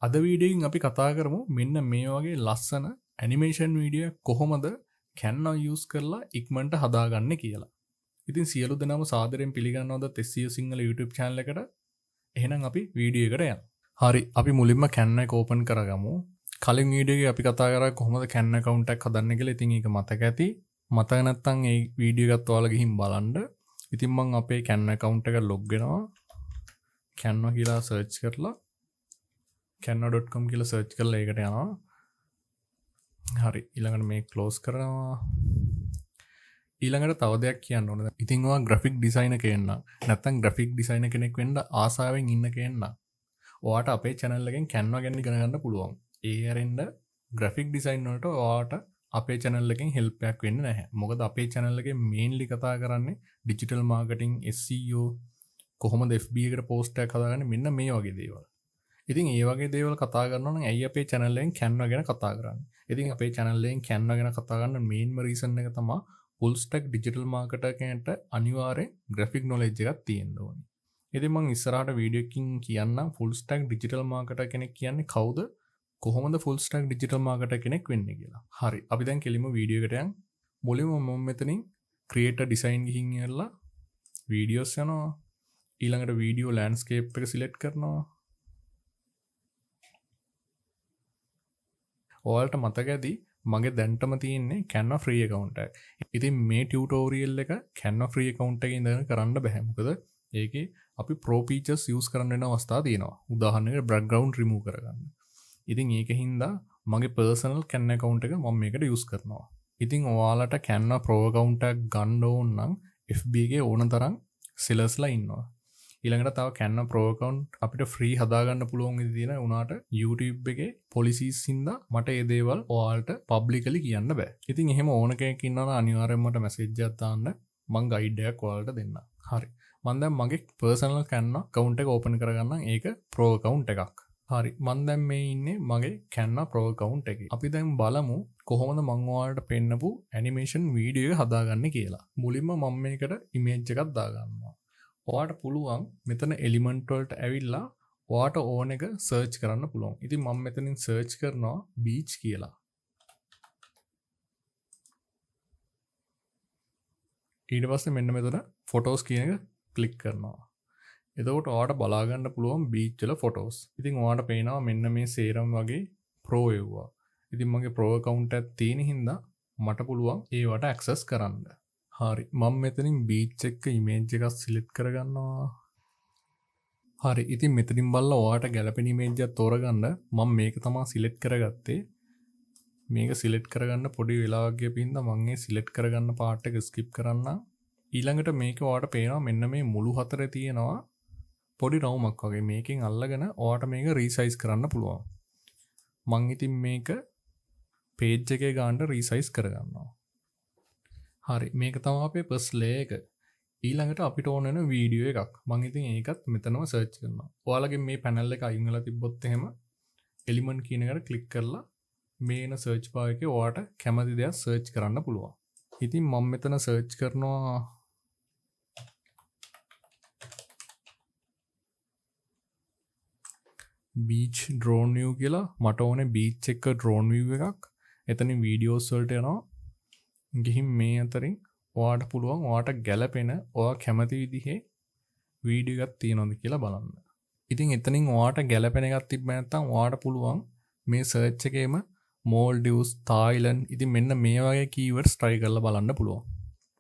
අද වීඩියෝකින් අපි කතා කරමු මෙන්න මේ වගේ ලස්සන ඇනිමේෂන් වීඩියෝ කොහොමද Canva use කරලා ඉක්මනට හදාගන්නේ කියලා. ඉතින් සියලු දෙනාම සාදරයෙන් පිළිගන්නවද SEO සිංහල YouTube channel එකට. එහෙනම් අපි වීඩියෝ එකට යමු. හරි අපි මුලින්ම Canva එක open කරගමු. කලින් වීඩියෝ එකේ අපි කතා කරා කොහොමද Canva account එකක් හදන්නේ කියලා. ඉතින් ඒක මතක ඇති. මතක නැත්නම් ඒ වීඩියෝ එකත් ඔයාලා ගිහින් බලන්න. ඉතින් මම අපේ Canva account එක log වෙනවා. Canva කියලා search කරලා canva.com කියලා search කරලා ඒකට යනවා. හරි ඊළඟට මේක close කරනවා. ඊළඟට තව දෙයක් කියන්න ඕනේ. ඉතින් ඔයා graphic designer කෙනෙක් නැත්නම් graphic designer කෙනෙක් වෙන්න ආසාවෙන් ඉන්න කෙනෙක් ඔයාට අපේ channel එකෙන් Canva ගැන ඉගෙන ගන්න පුළුවන්. ඒ ඇරෙන්න graphic design වලට ඔයාට අපේ channel එකෙන් help එකක් වෙන්නේ නැහැ. මොකද අපේ channel එකේ mainly කතා කරන්නේ digital marketing, SEO, කොහොමද FB එකට post එකක් හදාගන්නේ මෙන්න මේ වගේ දේවල්. ඉතින් ඒ වගේ දේවල් කතා කරනවා නම් ඇයි අපේ channel එකෙන් Canva ගැන කතා කරන්නේ? ඉතින් අපේ channel එකෙන් Canva ගැන කතා කරන්න main reason එක තමයි full stack digital marketer කෙනෙක්ට අනිවාර්යෙන් graphic knowledge එකක් තියෙන්න ඕනේ. ඉතින් මම ඉස්සරහට වීඩියෝ එකකින් කියන්නම් full stack digital marketer කෙනෙක් කියන්නේ කවුද? කොහොමද full stack digital marketer කෙනෙක් වෙන්නේ කියලා. හරි. අපි දැන් කෙලින්ම වීඩියෝ එකට යමු. මුලින්ම මම මෙතනින් create a design ගිහින් ඉවරලා videos යනවා. ඊළඟට video landscape එක select කරනවා. ඔයාලට මතක ඇති මගේ දැන්ටම තියෙන්නේ Canva free account එක. ඉතින් මේ tutorial එක Canva free account එකේ ඉඳන් කරන්න බෑ. මොකද ඒකේ අපි pro features use කරන්න වෙන අවස්ථා තියෙනවා. උදාහරණයකට background remove කරගන්න. ඉතින් ඒකින්ද මගේ personal Canva account එක මම මේකට use කරනවා. ඉතින් ඔයාලට Canva pro account එකක් ගන්න ඕන නම් FB එකේ ඕන තරම් sellersලා ඉන්නවා. ඊළඟට තව Canva Pro account අපිට free හදාගන්න පුළුවන් ඉතින් තියෙන උනාට YouTube එකේ policies හින්දා මට මේ දේවල් ඔයාලට publicly කියන්න බෑ. ඉතින් එහෙම ඕන කෙනෙක් ඉන්නවා නම් අනිවාර්යෙන්ම මට message එකක් දාන්න මම guide එකක් ඔයාලට දෙන්නම්. හරි. මම දැන් මගේ personal Canva account එක open කරගන්නම්. ඒක pro account එකක්. හරි. මම දැන් මේ ඉන්නේ මගේ Canva Pro account එකේ. අපි දැන් බලමු කොහොමද මම ඔයාලට පෙන්නපු animation video එක හදාගන්නේ කියලා. මුලින්ම මම මේකට image එකක් දාගන්නවා. ඔයාට පුළුවන් මෙතන එලිමන්ට් වලට ඇවිල්ලා ඔයාට ඕන එක සර්ච් කරන්න පුළුවන්. ඉතින් මම මෙතනින් සර්ච් කරනවා beach කියලා. ඊට පස්සේ මෙන්න මෙතන photos කියන එක ක්ලික් කරනවා. එතකොට ඔයාට බලා ගන්න පුළුවන් beach වල photos. ඉතින් ඔයාට පේනවා මෙන්න මේ සේරම වගේ pro එවුවා. ඉතින් මගේ pro account එකක් තියෙන හින්දා මට පුළුවන් ඒවට access කරන්න. හරි මම මෙතනින් beach එක image එකක් select කරගන්නවා. හරි ඉතින් මෙතනින් බලලා ඔයාට ගැලපෙන image එකක් තෝරගන්න මම මේක තමයි select කරගත්තේ. මේක select කරගන්න පොඩි වෙලාවක් ගියපින්ද මම මේ select කරගන්න part එක skip කරන්න. ඊළඟට මේක ඔයාට පේනවා මෙන්න මේ මුළු හතරේ තියෙනවා පොඩි රවුමක් වගේ. මේකෙන් අල්ලගෙන ඔයාට මේක resize කරන්න පුළුවන්. මම ඉතින් මේක page එකේ ගානට resize කරගන්නවා. හරි මේක තමයි අපේ first layer එක. ඊළඟට අපිට ඕන වෙන වීඩියෝ එකක්. මම ඉතින් ඒකත් මෙතනම search කරනවා. ඔයාලගේ මේ panel එක අයින් වෙලා තිබ්බොත් එහෙම element කියන එකට click කරලා මේන search bar එකේ ඔයාට කැමති දේක් search කරන්න පුළුවන්. ඉතින් මම මෙතන search කරනවා beach drone view කියලා. මට ඕනේ beach එක drone view එකක්. එතනින් videos වලට යනවා. ගිහින් මේ අතරින් ඔයාට පුළුවන් ඔයාට ගැලපෙන ඔයා කැමති විදිහේ වීඩියෝ එකක් තියෙනවද කියලා බලන්න. ඉතින් එතනින් ඔයාට ගැලපෙන එකක් තිබ්බ නැත්නම් ඔයාට පුළුවන් මේ search එකේම Maldives, Thailand ඉතින් මෙන්න මේ වගේ keywords try කරලා බලන්න පුළුවන්.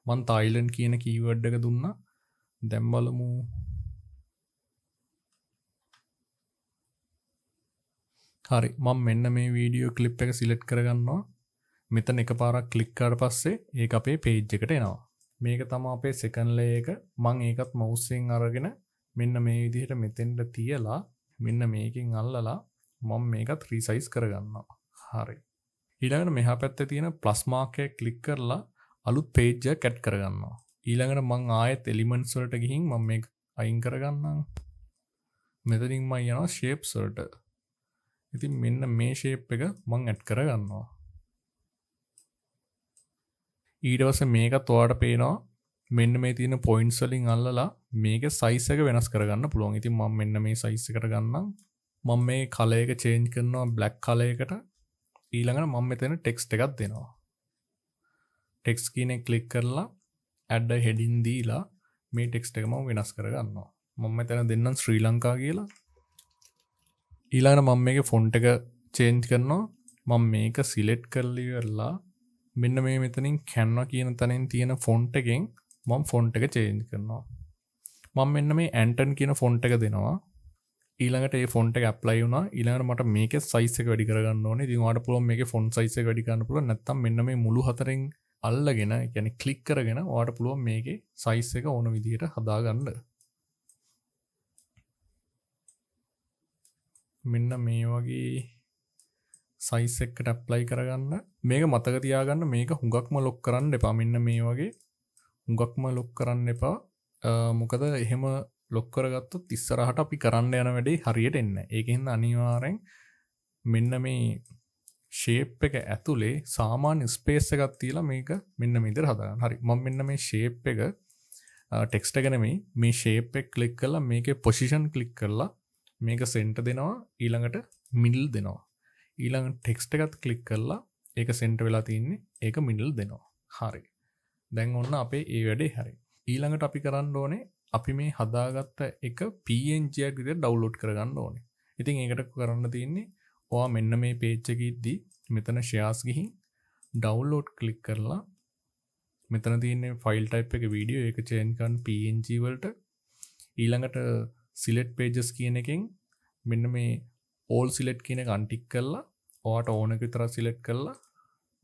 මම Thailand කියන keyword එක දුන්නා. දැන් බලමු. හරි මම මෙන්න මේ වීඩියෝ ක්ලිප් එක select කරගන්නවා. මෙතන එකපාරක් ක්ලික් කරලා පස්සේ ඒක අපේ page එකට එනවා. මේක තමයි අපේ second layer එක. මම ඒකත් mouse එකෙන් අරගෙන මෙන්න මේ විදිහට මෙතෙන්ට තියලා මෙන්න මේකෙන් අල්ලලා මම මේකත් resize කරගන්නවා. හරි. ඊළඟට මෙහා පැත්තේ තියෙන plus mark එක ක්ලික් කරලා අලුත් page එකක් add කරගන්නවා. ඊළඟට මම ආයෙත් elements වලට ගිහින් මම මේක අයින් කරගන්නම්. මෙතනින් මම යනවා shapes වලට. ඉතින් මෙන්න මේ shape එක මම add කරගන්නවා. ඊට පස්සේ මේකත් ඔයාලට පේනවා මෙන්න මේ තියෙන points වලින් අල්ලලා මේකේ size එක වෙනස් කරගන්න පුළුවන්. ඉතින් මම මෙන්න මේ size එකට ගන්නම්. මම මේ කලර් එක චේන්ජ් කරනවා බ්ලැක් කලර් එකට. ඊළඟට මම මෙතන ටෙක්ස්ට් එකක් දෙනවා. ටෙක්ස්ට් කියන එක ක්ලික් කරලා add a heading දීලා මේ ටෙක්ස්ට් එක මම වෙනස් කරගන්නවා. මම මෙතන දෙන්නම් ශ්‍රී ලංකා කියලා. ඊළඟට මම මේකේ ෆොන්ට් එක චේන්ජ් කරනවා. මම මේක සිලෙක්ට් කරලා ඉවරලා මෙන්න මේ මෙතනින් Canva කියන තැනින් තියෙන ෆොන්ට් එකෙන් මම ෆොන්ට් එක චේන්ජ් කරනවා. මම මෙන්න මේ Anton කියන ෆොන්ට් එක දෙනවා. ඊළඟට මේ ෆොන්ට් එක ඇප්ලයි වුණා. ඊළඟට මට මේකේ සයිස් එක වැඩි කරගන්න ඕනේ. ඉතින් ඔයාලට පුළුවන් මේකේ ෆොන්ට් සයිස් එක වැඩි කරන්න පුළුවන්. නැත්නම් මෙන්න මේ මුළු හතරෙන් අල්ලගෙන, ඒ කියන්නේ ක්ලික් කරගෙන ඔයාලට පුළුවන් මේකේ සයිස් එක ඕන විදිහට හදාගන්න. මෙන්න මේ වගේ සයිස් එකකට ඇප්ලයි කරගන්න. මේක මතක තියාගන්න මේක හුඟක්ම ලොක් කරන්න එපා. මෙන්න මේ වගේ හුඟක්ම ලොක් කරන්න එපා. මොකද එහෙම ලොක් කරගත්තොත් ඉස්සරහට අපි කරන්න යන වැඩේ හරියට එන්නේ නැහැ. ඒකෙන් අනිවාර්යෙන් මෙන්න මේ ෂේප් එක ඇතුලේ සාමාන්‍ය ස්පේස් එකක් තියලා මේක මෙන්න මේ විදිහට හදාගන්න. හරි. මම මෙන්න මේ ෂේප් එක ටෙක්ස්ට් එක නෙමෙයි මේ ෂේප් එක ක්ලික් කරලා මේකේ පොසිෂන් ක්ලික් කරලා මේක සෙන්ටර් දෙනවා. ඊළඟට මිඩල් දෙනවා. ඊළඟ ටෙක්ස්ට් එකත් ක්ලික් කරලා ඒක සෙන්ටර් වෙලා තින්නේ. ඒක මිඩල් දෙනවා. හරි. දැන් ඔන්න අපේ ඒ වැඩේ හරි. ඊළඟට අපි කරන්න ඕනේ අපි මේ හදාගත්ත එක PNG එකක් විදිහට ඩවුන්ලෝඩ් කරගන්න ඕනේ. ඉතින් ඒකට කරන්න තියෙන්නේ ඔයා මෙන්න මේ page එකේ ඉද්දි මෙතන shares ගිහින් download ක්ලික් කරලා මෙතන තියෙන්නේ file type එක වීඩියෝ ඒක change කරන්න PNG වලට. ඊළඟට select pages කියන එකෙන් මෙන්න මේ all select කියන එක අන්ටික් කරලා ඔයාට ඕන එක විතර select කරලා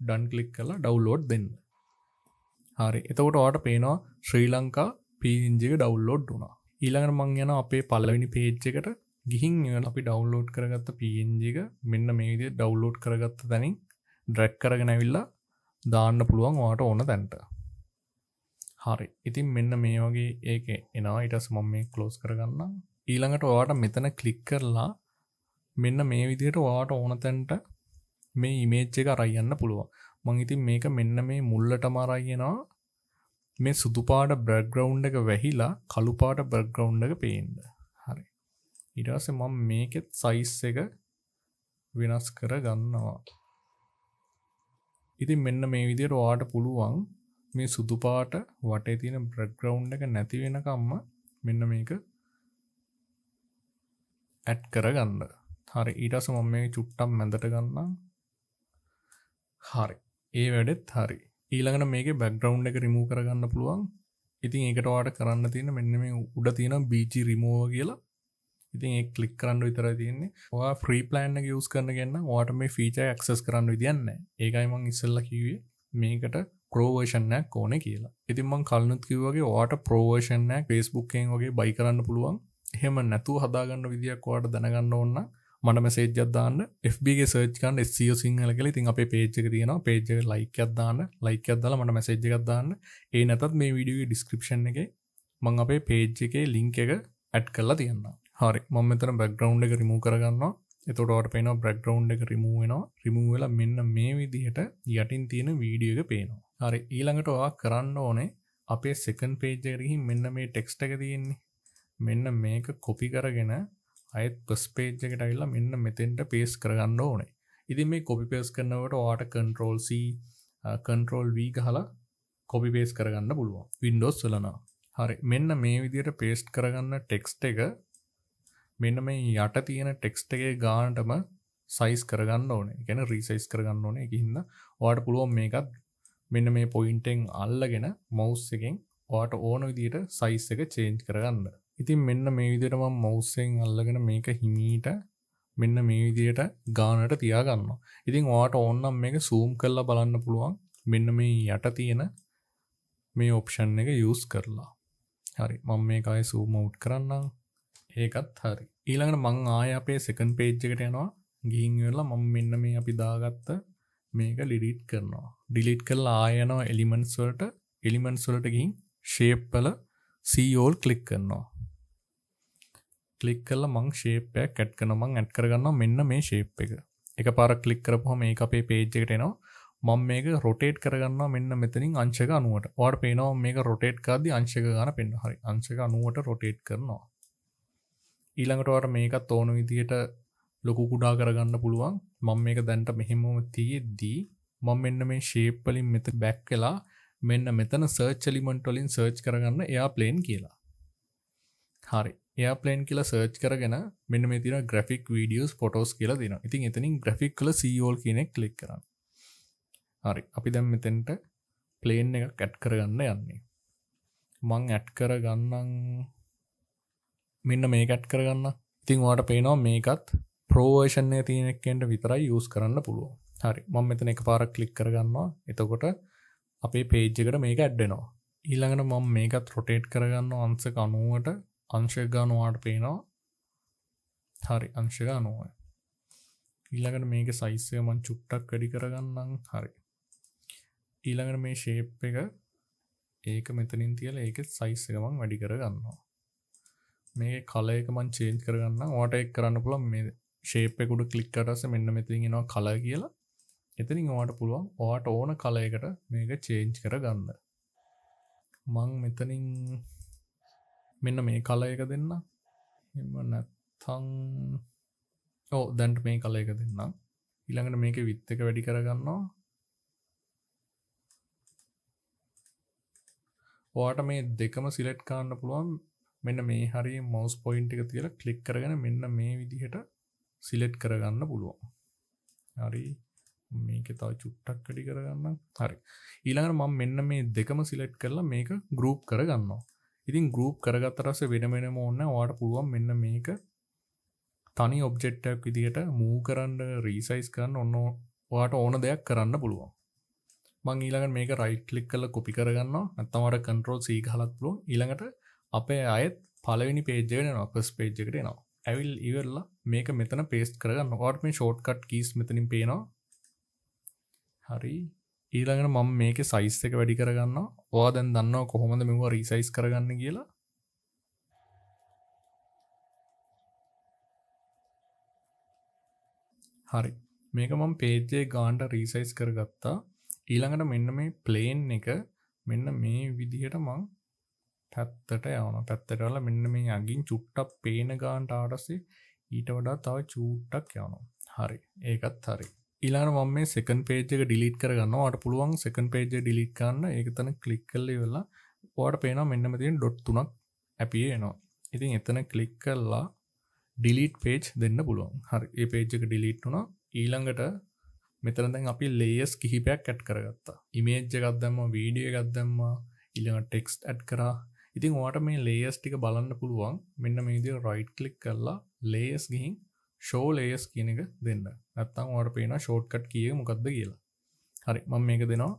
done ක්ලික් කරලා download දෙන්න. හරි. එතකොට ඔයාට පේනවා ශ්‍රී ලංකා PNG එක download වුණා. ඊළඟට මම යනවා අපේ පළවෙනි page එකට. ගිහින් අපි download කරගත්ත PNG එක මෙන්න මේ විදිහට download කරගත්ත තැනින් drag කරගෙන ඇවිල්ලා දාන්න පුළුවන් ඔයාට ඕන තැනට. හරි. ඉතින් මෙන්න මේ වගේ ඒක එනවා. ඊට පස්සේ මම මේක close කරගන්නම්. ඊළඟට ඔයාට මෙතන click කරලා මෙන්න මේ විදිහට ඔයාට ඕන තැනට මේ image එක අරන් යන්න පුළුවන්. මම ඉතින් මේක මෙන්න මේ මුල්ලටම අරන් යනවා. මේ සුදු පාට බෑග්ග්‍රවුන්ඩ් එක වැහිලා කළු පාට බෑග්ග්‍රවුන්ඩ් එක පේන්න. හරි. ඊට පස්සේ මම මේකෙත් සයිස් එක වෙනස් කර ගන්නවා. ඉතින් මෙන්න මේ විදිහට ඔයාට පුළුවන් මේ සුදු පාට වටේ තියෙන බෑග්ග්‍රවුන්ඩ් එක නැති වෙනකම්ම මෙන්න මේක ඇඩ් කරගන්න. හරි. ඊට පස්සේ මම මේක චුට්ටක් මැදට ගන්නම්. හරි. ඒ වැඩෙත් හරි. ඊළඟට මේකේ බෑග්ග්‍රවුන්ඩ් එක රිමූව් කරගන්න පුළුවන්. ඉතින් ඒකට ඔයාලට කරන්න තියෙන මෙන්න මේ උඩ තියෙන BG remove කියලා. ඉතින් ඒක ක්ලික් කරන්න විතරයි තියෙන්නේ. ඔයා ෆ්‍රී ප්ලෑන් එක යූස් කරන කෙනා ඔයාට මේ ෆීචර් එක ඇක්සස් කරන්න විදියක් නැහැ. ඒකයි මම ඉස්සෙල්ලා කිව්වේ මේකට Pro version එකක් ඕනේ කියලා. ඉතින් මම කලිනුත් කිව්වා වගේ ඔයාට Pro version එකක් Facebook එකෙන් වගේ buy කරන්න පුළුවන්. එහෙම නැතුව හදාගන්න විදියක් ඔයාට දැනගන්න ඕන නම් මට මැසේජ් එකක් දාන්න. FB එකේ සර්ච් කරන්න SEO සිංහල කියලා. ඉතින් අපේ page එක තියෙනවා. page එකට like එකක් දාන්න. like එකක් දාලා මට මැසේජ් එකක් දාන්න. ඒ නැතත් මේ වීඩියෝගේ description එකේ මම අපේ page එකේ link එක add කරලා තියන්නම්. හරි. මම මෙතන background එක remove කරගන්නවා. එතකොට ඔයාලට පේනවා background එක remove වෙනවා. remove වෙලා මෙන්න මේ විදිහට යටින් තියෙන වීඩියෝ එක පේනවා. හරි. ඊළඟට ඔයා කරන්න ඕනේ අපේ second page එකට ගිහින් මෙන්න මේ text එක තියෙන්නේ. මෙන්න මේක copy කරගෙන අයත් first page එකට ඇවිල්ලා මෙන්න මෙතෙන්ට paste කරගන්න ඕනේ. ඉතින් මේ copy paste කරනකොට ඔයාට control C control V ගහලා copy paste කරගන්න පුළුවන්. Windows වල නම්. හරි. මෙන්න මේ විදිහට paste කරගන්න text එක මෙන්න මේ යට තියෙන text එකේ ගානටම size කරගන්න ඕනේ. ඒ කියන්නේ resize කරගන්න ඕනේ. ඒකින්ද ඔයාට පුළුවන් මේකත් මෙන්න මේ point එකෙන් අල්ලගෙන mouse එකෙන් ඔයාට ඕන විදිහට size එක change කරගන්න. ඉතින් මෙන්න මේ විදිහට මම mouse එකෙන් අල්ලගෙන මේක හිමීට මෙන්න මේ විදිහට ගානට තියා ගන්නවා. ඉතින් ඔයාට ඕන නම් මේක zoom කරලා බලන්න පුළුවන්. මෙන්න මේ යට තියෙන මේ option එක use කරලා. හරි. මම මේක ආයෙ zoom out කරන්නම්. ඒකත් හරි. ඊළඟට මම ආයෙ අපේ second page එකට යනවා. ගිහින් ඉවරලා මම මෙන්න මේ අපි දාගත්ත මේක delete කරනවා. delete කරලා ආයෙ යනවා elements වලට. elements වලට ගිහින් shape වල see all click කරනවා. ක්ලික් කරලා මං shape එකක් add කරනවා. මං add කරගන්නවා මෙන්න මේ shape එක. එකපාරක් ක්ලික් කරපුවම මේක අපේ page එකට එනවා. මම මේක rotate කරගන්නවා මෙන්න මෙතනින් අංශක 90ට. ඔයාලට පේනවා මේක rotate කරද්දී අංශක ගන්න පෙන්නනවා. හරි. අංශක 90ට rotate කරනවා. ඊළඟට ඔයාලට මේකත් ඕන විදිහට ලොකු කුඩා කරගන්න පුළුවන්. මම මේක දැන්ට මෙහෙමම තියෙද්දී මම මෙන්න මේ ෂේප් වලින් මෙතන බැක් වෙලා මෙන්න මෙතන සර්ච් එලිමන්ට් වලින් සර්ච් කරගන්න එයාප්ලේන් කියලා. හරි. එයාප්ලේන් කියලා සර්ච් කරගෙන මෙන්න මේ තියෙන graphic videos photos කියලා දෙනවා. ඉතින් එතනින් graphic වල COL කියන එක ක්ලික් කරන්න. හරි. අපි දැන් මෙතෙන්ට ප්ලේන් එකක් ඇඩ් කරගන්න යන්නේ. මං ඇඩ් කරගන්නම් මෙන්න මේක ඇඩ් කරගන්න. ඉතින් ඔයාලට පේනවා මේකත් pro version එකේ තියෙන එකෙන්ට විතරයි use කරන්න පුළුවන්. හරි. මම මෙතන එකපාරක් ක්ලික් කරගන්නවා. එතකොට අපේ page එකට මේක ඇඩ් වෙනවා. ඊළඟට මම මේකත් rotate කරගන්නවා අංශක 90ට. අංශක ගන්න ඔයාලට පේනවා. හරි. අංශක 90. ඊළඟට මේකේ size එක මම චුට්ටක් වැඩි කරගන්නම්. හරි. ඊළඟට මේ shape එක ඒක මෙතනින් තියලා ඒකේ size එක මම වැඩි කරගන්නවා. මේ color එක මම change කරගන්නම්. ඔයාලට ඒක කරන්න පුළුවන් මේ shape එක උඩ click කරලා පස්සේ මෙන්න මෙතනින් එනවා color කියලා. එතනින් ඔයාලට පුළුවන් ඔයාලට ඕන color එකට මේක change කරගන්න. මම මෙතනින් මෙන්න මේ color එක දෙන්නම්. එහෙම නැත්නම් දැන් මේ color එක දෙන්නම්. ඊළඟට මේකේ width එක වැඩි කරගන්නවා. ඔයාලට මේ දෙකම select කරන්න පුළුවන්. මෙන්න මේ හරිය mouse point එක තියලා click කරගෙන මෙන්න මේ විදිහට select කරගන්න පුළුවන්. හරි. මේක තව චුට්ටක් වැඩි කරගන්නම්. හරි. ඊළඟට මම මෙන්න මේ දෙකම select කරලා මේක group කරගන්නවා. ඉතින් group කරගත්තට පස්සේ වෙන වෙනම ඕනේ ඔයාලට පුළුවන් මෙන්න මේක තනි object එකක් විදිහට move කරන්න, resize කරන්න ඔන්න ඔයාලට ඕන දෙයක් කරන්න පුළුවන්. මම ඊළඟට මේක right click කරලා copy කරගන්නවා. නැත්නම් ඔයාලට control C ගහලත් පුළුවන්. ඊළඟට අපේ ආයෙත් පළවෙනි page එකට එනවා. first page එකට එනවා. ඇවිල් ඉවරලා මේක මෙතන paste කරගන්න. ඔයාලට මේ shortcut keys මෙතනින් පේනවා. හරි. ඊළඟට මම මේකේ size එක වැඩි කරගන්නවා. ඔයා දැන් දන්නවා කොහොමද මෙව resize කරගන්න කියලා. හරි. මේක මම page එකේ ගානට resize කරගත්තා. ඊළඟට මෙන්න මේ plane එක මෙන්න මේ විදිහට මම පැත්තට යවනවා. පැත්තට යවලා මෙන්න මේ අගින් චුට්ටක් පේන ගානට ආවස්සේ ඊට වඩා තව චුට්ටක් යවනවා. හරි. ඒකත් හරි. ඊළඟට මම මේ second page එක delete කරගන්නවා. ඔයාලට පුළුවන් second page එක delete කරන්න. ඒක තන click කරලා ඉවරලා ඔයාලට පේනවා මෙන්න මෙතන dot 3ක් අපියේ එනවා. ඉතින් එතන click කරලා delete page දෙන්න පුළුවන්. හරි. මේ page එක delete වුණා. ඊළඟට මෙතන දැන් අපි layers කිහිපයක් add කරගත්තා. image එකක් දැම්මා, video එකක් දැම්මා, ඊළඟට text add කරා. ඉතින් ඔයාලට මේ layers ටික බලන්න පුළුවන්. මෙන්න මේ විදිහට right click කරලා layers ගිහින් show layers කියන එක දෙන්න. නැත්නම් ඔයාලට පේනවා shortcut key එක මොකක්ද කියලා. හරි. මම මේක දෙනවා.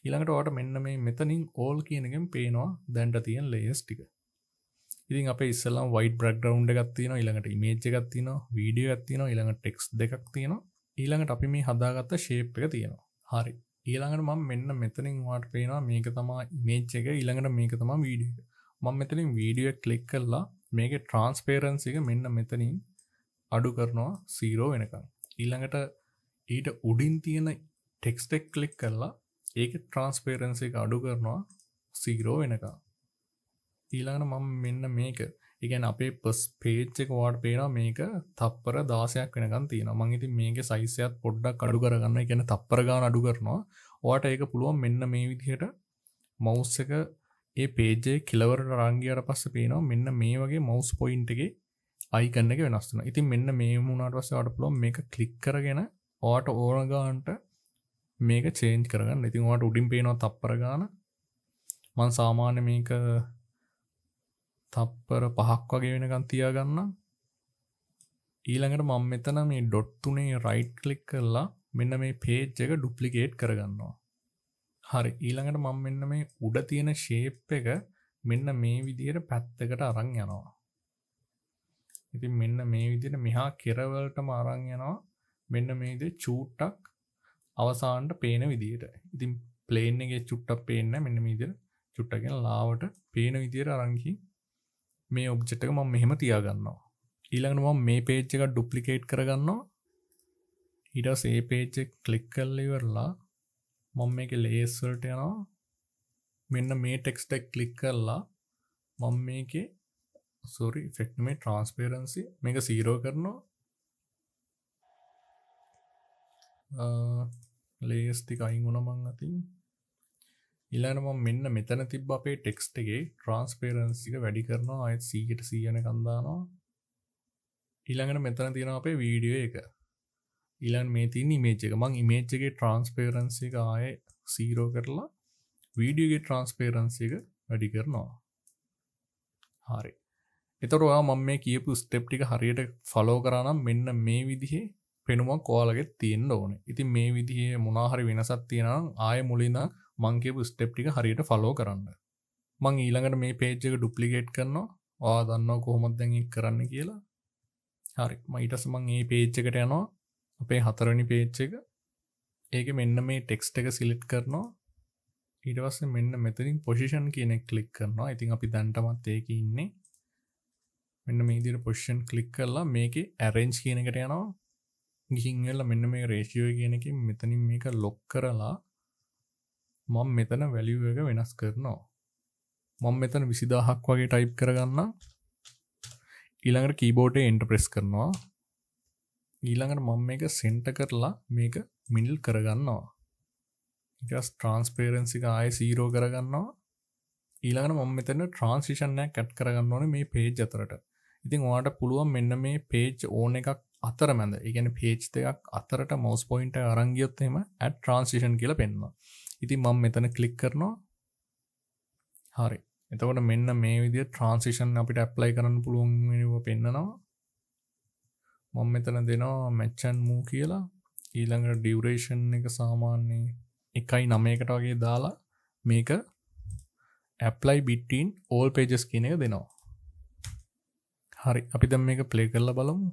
ඊළඟට ඔයාලට මෙන්න මේ මෙතනින් all කියන එකෙන් පේනවා දැන්ට තියෙන layers ටික. ඉතින් අපේ ඉස්සෙල්ලාම white background එකක් තියෙනවා, ඊළඟට image එකක් තියෙනවා, video එකක් තියෙනවා, ඊළඟට text දෙකක් තියෙනවා. ඊළඟට අපි මේ හදාගත්ත shape එක තියෙනවා. හරි. ඊළඟට මම මෙන්න මෙතනින් ඔයාලට පේනවා මේක තමයි image එක, ඊළඟට මේක තමයි video එක. මම මෙතනින් video එක click කරලා මේකේ transparency එක මෙන්න මෙතනින් අඩු කරනවා 0 වෙනකම්. ඊළඟට ඊට උඩින් තියෙන text එක click කරලා ඒකේ transparency එක අඩු කරනවා 0 වෙනකම්. ඊළඟට මම මෙන්න මේක, ඒ කියන්නේ අපේ page එක ඔයාලට පේනවා මේක තප්පර 16ක් වෙනකම් තියෙනවා. මම ඉතින් මේකේ size එකත් පොඩ්ඩක් අඩු කරගන්නවා. ඒ කියන්නේ තප්පර ගාන අඩු කරනවා. ඔයාලට ඒක පුළුවන් මෙන්න මේ විදිහට mouse එක ඒ page එකේ කෙලවරට අරන් ගියාට පස්සේ පේනවා මෙන්න මේ වගේ mouse point එකේ icon එක වෙනස් වෙනවා. ඉතින් මෙන්න මේ වුණාට පස්සේ ඔයාලට පුළුවන් මේක click කරගෙන ඔයාලට ඕන ගානට මේක change කරගන්න. ඉතින් ඔයාලට උඩින් පේනවා තප්පර ගාන. මම සාමාන්‍ය මේක තප්පර 5ක් වගේ වෙනකන් තියාගන්නම්. ඊළඟට මම මෙතන මේ dot 3 right click කරලා මෙන්න මේ page එක duplicate කරගන්නවා. හරි. ඊළඟට මම මෙන්න මේ උඩ තියෙන shape එක මෙන්න මේ විදිහට පැත්තකට අරන් යනවා. ඉතින් මෙන්න මේ විදිහට මෙහා කෙරවලටම අරන් යනවා. මෙන්න මේ විදිහට චූට්ටක් අවසානට පේන විදිහට. ඉතින් plane එකේ චුට්ටක් පේන්නේ මෙන්න මේ විදිහට චුට්ටක් කියන ලාවට පේන විදිහට අරන් ගිහින් මේ ඔබ්ජෙක්ට් එක මම මෙහෙම තියාගන්නවා. ඊළඟට මම මේ page එක duplicate කරගන්නවා. ඊට පස්සේ මේ page එක click කරලා ඉවරලා මම මේකේ layers වලට යනවා. මෙන්න මේ text එක click කරලා මම මේකේ effect නෙමෙයි transparency මේක 0 කරනවා. ලේස් ටික අයින් වුණා මං අතින්. ඊළඟට මම මෙන්න මෙතන තිබ්බ අපේ ටෙක්ස්ට් එකේ ට්‍රාන්ස්පරන්සි එක වැඩි කරනවා. ආයෙත් 100ට 100 වෙනකන් දානවා. ඊළඟට මෙතන තියෙනවා අපේ වීඩියෝ එක. ඊළඟ මේ තියෙන ඉමේජ් එක. මං ඉමේජ් එකේ ට්‍රාන්ස්පරන්සි එක ආයේ 0 කරලා වීඩියෝ එකේ ට්‍රාන්ස්පරන්සි එක වැඩි කරනවා. හරි. එතකොට ඔයා මම මේ කියපු ස්ටෙප් ටික හරියට ෆලෝ කරා නම් මෙන්න මේ විදිහේ පෙනුමක් ඔයාලගෙත් තියෙන්න ඕනේ. ඉතින් මේ විදිහේ මොනවා හරි වෙනසක් තියෙනවා නම් ආයෙ මුලින්ම මං කියපු ස්ටෙප් ටික හරියට ෆලෝ කරන්න. මං ඊළඟට මේ පේජ් එක ඩුප්ලිකේට් කරනවා. ඔයා දන්නවා කොහොමද දැන් ඒක කරන්න කියලා. හරි. මම ඊට පස්සේ මං මේ පේජ් එකට යනවා. අපේ 4 වෙනි පේජ් එක. ඒකේ මෙන්න මේ ටෙක්ස්ට් එක සිලෙක්ට් කරනවා. ඊට පස්සේ මෙන්න මෙතනින් පොසිෂන් කියන එක ක්ලික් කරනවා. ඉතින් අපි දැන්ටමත් ඒකේ ඉන්නේ. මෙන්න මේ විදිහට පොසිෂන් ක්ලික් කරලා මේකේ arrange කියන එකට යනවා. ගිහින් ඉවරලා මෙන්න මේ ratio කියන එකෙන් මෙතනින් මේක lock කරලා මම මෙතන value එක වෙනස් කරනවා. මම මෙතන 20000ක් වගේ type කරගන්නම්. ඊළඟට keyboard එකේ enter press කරනවා. ඊළඟට මම මේක center කරලා මේක middle කරගන්නවා. ඊට transparency එක ආයෙ 0 කරගන්නවා. ඊළඟට මම මෙතන transition එකක් add කරගන්න ඕනේ මේ page අතරට. ඉතින් ඔයාලට පුළුවන් මෙන්න මේ page ඕන එකක් අතරමැද, ඒ කියන්නේ page දෙකක් අතරට mouse pointer එක අරන් ගියොත් එහෙම add transition කියලා පෙන්නනවා. ඉතින් මම මෙතන click කරනවා. හරි. එතකොට මෙන්න මේ විදිහට transition අපිට apply කරන්න පුළුවන් වෙනවා පෙන්නනවා. මම මෙතන දෙනවා match and move කියලා. ඊළඟට duration එක සාමාන්‍ය 1.9කට වගේ දාලා මේක apply between all pages කියන එක දෙනවා. හරි. අපි දැන් මේක play කරලා බලමු.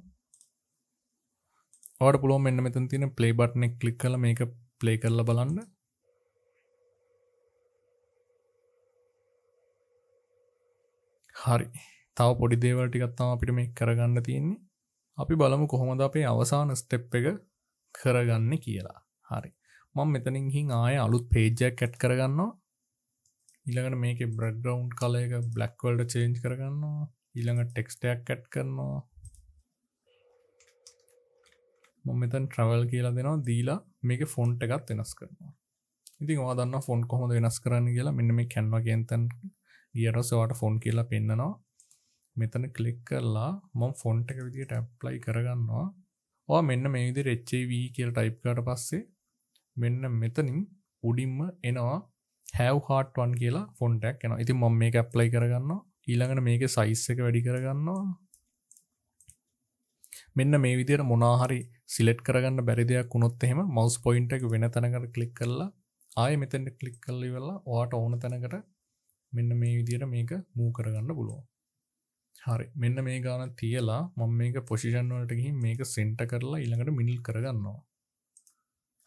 ඔයාලට පුළුවන් මෙන්න මෙතන තියෙන play button එක click කරලා මේක play කරලා බලන්න. හරි. තව පොඩි දේවල් ටිකක් තමයි අපිට මේක කරගන්න තියෙන්නේ. අපි බලමු කොහොමද අපේ අවසාන step එක කරගන්නේ කියලා. හරි. මම මෙතනින් ගිහින් ආයෙ අලුත් page එකක් add කරගන්නවා. ඊළඟට මේකේ background color එක black වලට change කරගන්නවා. ඊළඟට text එකක් add කරනවා. මම මෙතන travel කියලා දෙනවා. දීලා මේකේ font එකත් වෙනස් කරනවා. ඉතින් ඔයා දන්නවා font කොහොමද වෙනස් කරන්න කියලා. මෙන්න මේ Canva කියන තැන ගියට පස්සේ ඔයාලට font කියලා පෙන්නනවා. මෙතන click කරලා මම font එක විදිහට apply කරගන්නවා. ඔයා මෙන්න මේ විදිහට HAV කියලා type කරාට පස්සේ මෙන්න මෙතනින් උඩින්ම එනවා have heart 1 කියලා font එකක් එනවා. ඉතින් මම මේක apply කරගන්නවා. ඊළඟට මේකේ size එක වැඩි කරගන්නවා. මෙන්න මේ විදිහට මොනවා හරි select කරගන්න බැරි දෙයක් වුණොත් එහෙම mouse pointer එක වෙන තැනකට click කරලා ආයෙ මෙතෙන්ට click කරලා ඉවරලා ඔයාට ඕන තැනකට මෙන්න මේ විදිහට මේක move කරගන්න පුළුවන්. හරි. මෙන්න මේ ගාන තියලා මම මේක position වලට ගිහින් මේක center කරලා ඊළඟට middle කරගන්නවා.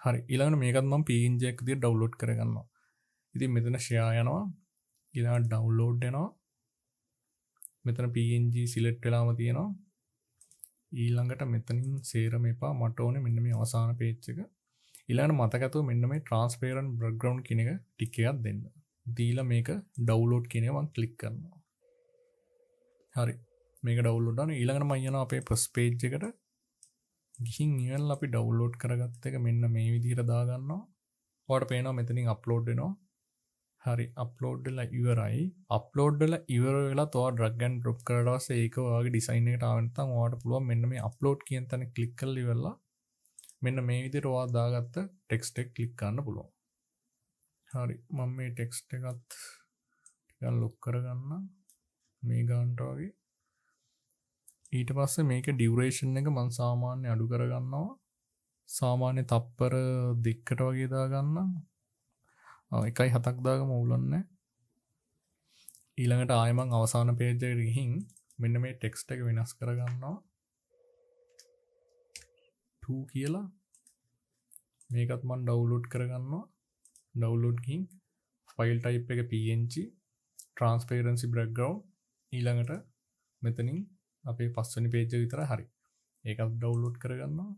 හරි. ඊළඟට මේකත් මම PNG එකක් විදිහට download කරගන්නවා. ඉතින් මෙතන share යනවා. ඊළඟට download වෙනවා. මෙතන PNG select වෙලාම තියෙනවා. ඊළඟට මෙතනින් සේරම එපා මට ඕනේ මෙන්න මේ අවසාන page එක. ඊළඟට මතකතුව මෙන්න මේ transparent background කියන එක ටික් එකක් දෙන්න. දීලා මේක download කියන එක මම click කරනවා. හරි. මේක download කරනවා. ඊළඟට මම යනවා අපේ first page එකට. ගිහින් ඉවරලා අපි download කරගත්ත එක මෙන්න මේ විදිහට දාගන්නවා. ඔයාලට පේනවා මෙතනින් upload වෙනවා. හරි. upload වෙලා ඉවරයි. upload වෙලා ඉවර වෙලා තව drag and drop කරලා පස්සේ ඒක ඔයාගේ design එකට ආව නැත්නම් ඔයාලට පුළුවන් මෙන්න මේ upload කියන තැන click කරලා ඉවරලා මෙන්න මේ විදිහට ඔයා දාගත්ත text එක click කරන්න පුළුවන්. හරි. මම මේ text එකත් ටිකක් lock කරගන්නම්. මේ ගන්නට වගේ. ඊට පස්සේ මේකේ duration එක මම සාමාන්‍ය අඩු කරගන්නවා. සාමාන්‍ය තප්පර 2කට වගේ දාගන්නම්. 1.7ක් දාගම උලන්නේ. ඊළඟට ආයෙ මම අවසාන page එකට ගිහින් මෙන්න මේ text එක වෙනස් කරගන්නවා. 2 කියලා. මේකත් මම download කරගන්නවා. download ගිහින් file type එක PNG transparency background ඊළඟට මෙතනින් අපේ පස්වෙනි page එක විතරයි හරි. ඒකත් download කරගන්නවා.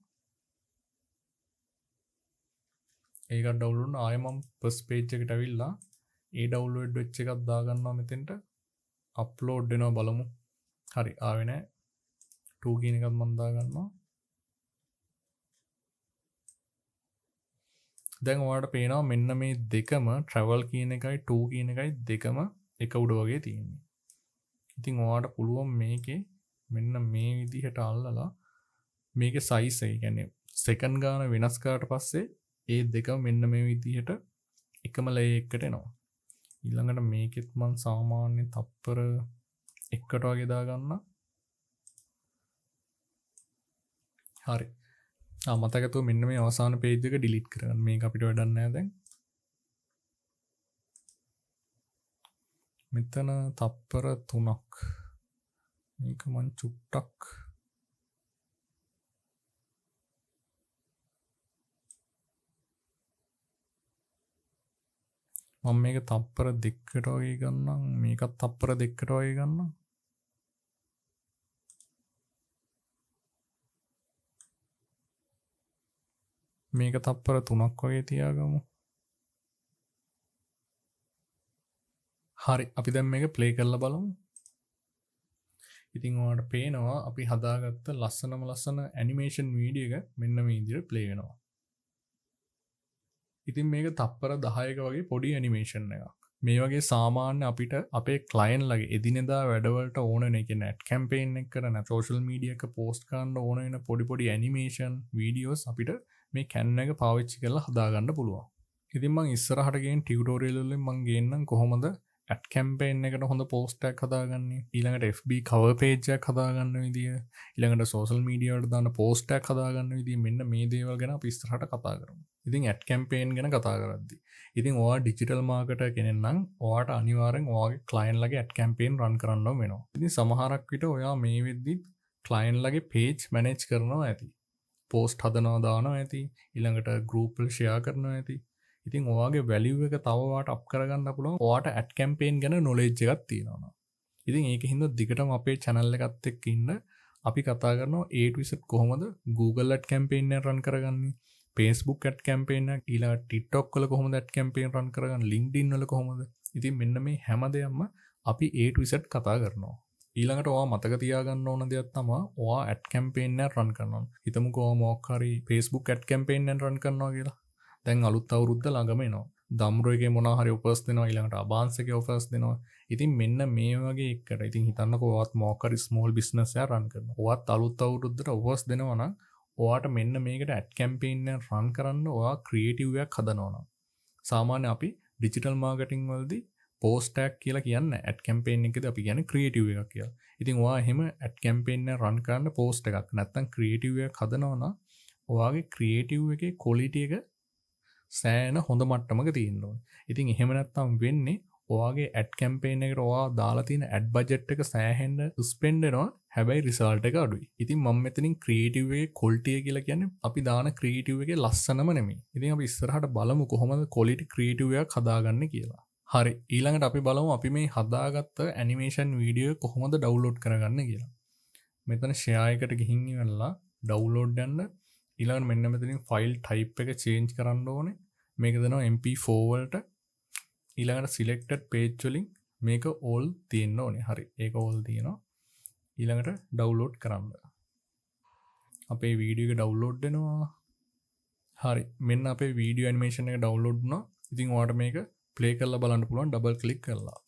ඒකත් download ආයෙ මම first page එකට ඇවිල්ලා ඒ download වෙච්ච එකක් දාගන්නවා මෙතෙන්ට. upload වෙනවා බලමු. හරි ආවේ නැහැ. 2 කියන එකත් මම දාගන්නවා. දැන් ඔයාලට පේනවා මෙන්න මේ දෙකම travel කියන එකයි to කියන එකයි දෙකම එක උඩ වගේ තියෙන්නේ. ඉතින් ඔයාලට පුළුවන් මේකේ මෙන්න මේ විදිහට අල්ලලා මේකේ size එක කියන්නේ second ගාන වෙනස් කරාට පස්සේ ඒ දෙක මෙන්න මේ විදිහට එකම layer එකකට එනවා. ඊළඟට මේකෙත් මම සාමාන්‍ය තප්පර එකකට වගේ දාගන්න. හරි. මතකතුව මෙන්න මේ අවසාන page එක delete කරගන්න. මේක අපිට වැඩක් නැහැ දැන්. මෙතන තප්පර 3ක්. මේක මං චුට්ටක් මම මේක තප්පර 2කට වගේ ගන්නම්. මේකත් තප්පර 2කට වගේ ගන්නම්. මේක තප්පර 3ක් වගේ තියාගමු. හරි. අපි දැන් මේක ප්ලේ කරලා බලමු. ඉතින් ඔයාලට පේනවා අපි හදාගත්ත ලස්සන ඇනිමේෂන් වීඩියෝ එක මෙන්න මේ විදිහට ප්ලේ වෙනවා. ඉතින් මේක තප්පර 10ක වගේ පොඩි ඇනිමේෂන් එකක්. මේ වගේ සාමාන්‍ය අපිට අපේ ක්ලයන්ට් ලගේ එදිනෙදා වැඩවලට ඕන වෙන කියන්නේ ඇඩ් කැම්පේන් එක කරන සෝෂල් මීඩියා එක පෝස්ට් කරන්න ඕන වෙන පොඩි ඇනිමේෂන් වීඩියෝස් අපිට මේ Canva එක පාවිච්චි කරලා හදාගන්න පුළුවන්. ඉතින් මම ඉස්සරහට ගේන ටියුටෝරියල් වලින් මම ගේන්නම් කොහොමද ඇඩ් කැම්පේන් එකට හොඳ පෝස්ට් එකක් හදාගන්නේ, ඊළඟට FB cover page එකක් හදාගන්න විදිය, ඊළඟට සෝෂල් මීඩියා වලට දාන පෝස්ට් එකක් හදාගන්න විදිය, මෙන්න මේ දේවල් ගැන අපි ඉස්සරහට කතා කරමු. ඉතින් ඇඩ් කැම්පේන් ගැන කතා කරද්දී ඉතින් ඔයා ඩිජිටල් මාකටර් කෙනෙක් නම් ඔයාට අනිවාර්යෙන් ඔයාගේ ක්ලයන්ට් ලගේ ඇඩ් කැම්පේන් රන් කරන්න වෙනවා. ඉතින් සමහරක් විට ඔයා මේ වෙද්දි ක්ලයන්ට් ලගේ page manage කරනවා ඇති. පෝස්ට් හදනවා දානවා ඇති. ඊළඟට group වල share කරනවා ඇති. ඉතින් ඔයාගේ value එක තව ඔයාට up කරගන්න පුළුවන්. ඔයාට ඇඩ් කැම්පේන් ගැන knowledge එකක් තියෙනවා. ඉතින් ඒකින්ද දිගටම අපේ channel එකත් එක්ක ඉන්න අපි කතා කරනවා A to Z කොහොමද Google ඇඩ් කැම්පේන් එක run කරගන්නේ, Facebook ඇඩ් කැම්පේන් එක, ඊළඟ TikTok වල කොහොමද ඇඩ් කැම්පේන් run කරගන්නේ, LinkedIn වල කොහොමද. ඉතින් මෙන්න මේ හැම දෙයක්ම අපි A to Z කතා කරනවා. ඊළඟට ඔයා මතක තියාගන්න ඕන දෙයක් තමයි ඔයා ඇඩ් කැම්පේන් එකක් run කරනවා. හිතමුකෝ ඔයා මොකක් හරි Facebook ඇඩ් කැම්පේන් එකක් run කරනවා කියලා. දැන් අලුත් අවුරුද්ද ළඟම එනවා. දම්රෝ එකේ මොනවා හරි offers දෙනවා, ඊළඟට අබාන්ස් එකේ offers දෙනවා. ඉතින් මෙන්න මේ වගේ එකට ඉතින් හිතන්නකෝ ඔයාත් මොකක් හරි small business එකක් run කරනවා. ඔයාත් අලුත් අවුරුද්දට offers දෙනවා නම් ඔයාට මෙන්න මේකට ඇඩ් කැම්පේන් එක run කරන්න ඔයා ක්‍රියේටිව් එකක් හදනවා නම් සාමාන්‍ය අපි ඩිජිටල් මාකටිං වලදී post tag කියලා කියන්නේ ඇඩ් කැම්පේන් එකේදී අපි කියන්නේ ක්‍රියේටිව් එකක් කියලා. ඉතින් ඔයා එහෙම ඇඩ් කැම්පේන් එක run කරන්න post එකක් නැත්නම් ක්‍රියේටිව් එකක් හදනවා නම් ඔයාගේ ක්‍රියේටිව් එකේ quality එක සෑහෙන හොඳ මට්ටමක තියෙන්න ඕනේ. ඉතින් එහෙම නැත්නම් වෙන්නේ ඔයාගේ ඇඩ් කැම්පේන් එකට ඔයා දාලා තියෙන ඇඩ් බජට් එක සෑහෙන්න ස්පෙන්ඩ් වෙනවා. හැබැයි රිසල්ට් එක අඩුයි. ඉතින් මම මෙතනින් ක්‍රියේටිව් එකේ quality කියලා කියන්නේ අපි දාන ක්‍රියේටිව් එකේ ලස්සනම නෙමෙයි. ඉතින් අපි ඉස්සරහට බලමු කොහොමද quality ක්‍රියේටිව් එකක් හදාගන්නේ කියලා. හරි. ඊළඟට අපි බලමු අපි මේ හදාගත්ත ඇනිමේෂන් වීඩියෝ කොහොමද ඩවුන්ලෝඩ් කරගන්නේ කියලා. මෙතන share එකට ගිහින් ඉවරලා download යන්න. ඊළඟට මෙන්න මෙතනින් file type එක change කරන්න ඕනේ. මේක දෙනවා MP4 වලට. ඊළඟට selected page වලින් මේක all තියෙන්න ඕනේ. හරි. ඒක all තියෙනවා. ඊළඟට download කරන්න. අපේ වීඩියෝ එක download වෙනවා. හරි. මෙන්න අපේ වීඩියෝ ඇනිමේෂන් එක download වුණා. ඉතින් ඔයාලට මේක play කරලා බලන්න පුළුවන් double click කරලා.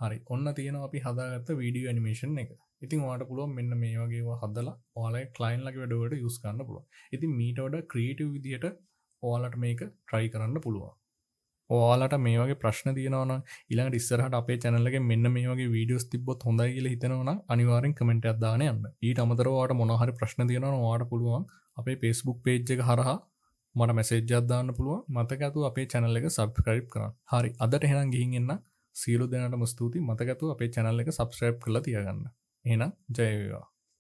හරි. ඔන්න තියෙනවා අපි හදාගත්ත වීඩියෝ ඇනිමේෂන් එක. ඉතින් ඔයාලට පුළුවන් මෙන්න මේ වගේ ඒවා හදලා ඔයාලගේ client ලගේ වැඩවලට use කරන්න පුළුවන්. ඉතින් මීට වඩා creative විදිහට ඔයාලට මේක try කරන්න පුළුවන්. ඔයාලට මේ වගේ ප්‍රශ්න තියෙනවා නම් ඊළඟට ඉස්සරහට අපේ channel එකේ මෙන්න මේ වගේ videos තිබ්බොත් හොඳයි කියලා හිතනවා නම් අනිවාර්යෙන් comment එකක් දාන්න යන්න. ඊට අමතරව ඔයාලට මොනවා හරි ප්‍රශ්න තියෙනවා නම් ඔයාලට පුළුවන් අපේ Facebook page එක හරහා මට message එකක් දාන්න පුළුවන්. මතක ඇතුව අපේ channel එක subscribe කරන්න. හරි. අදට එහෙනම් ගිහින් එන්න. සියලු දෙනාටම ස්තුතියි. මතක ඇතුව අපේ channel එක subscribe කරලා තියාගන්න. එහෙනම් ජය වේවා.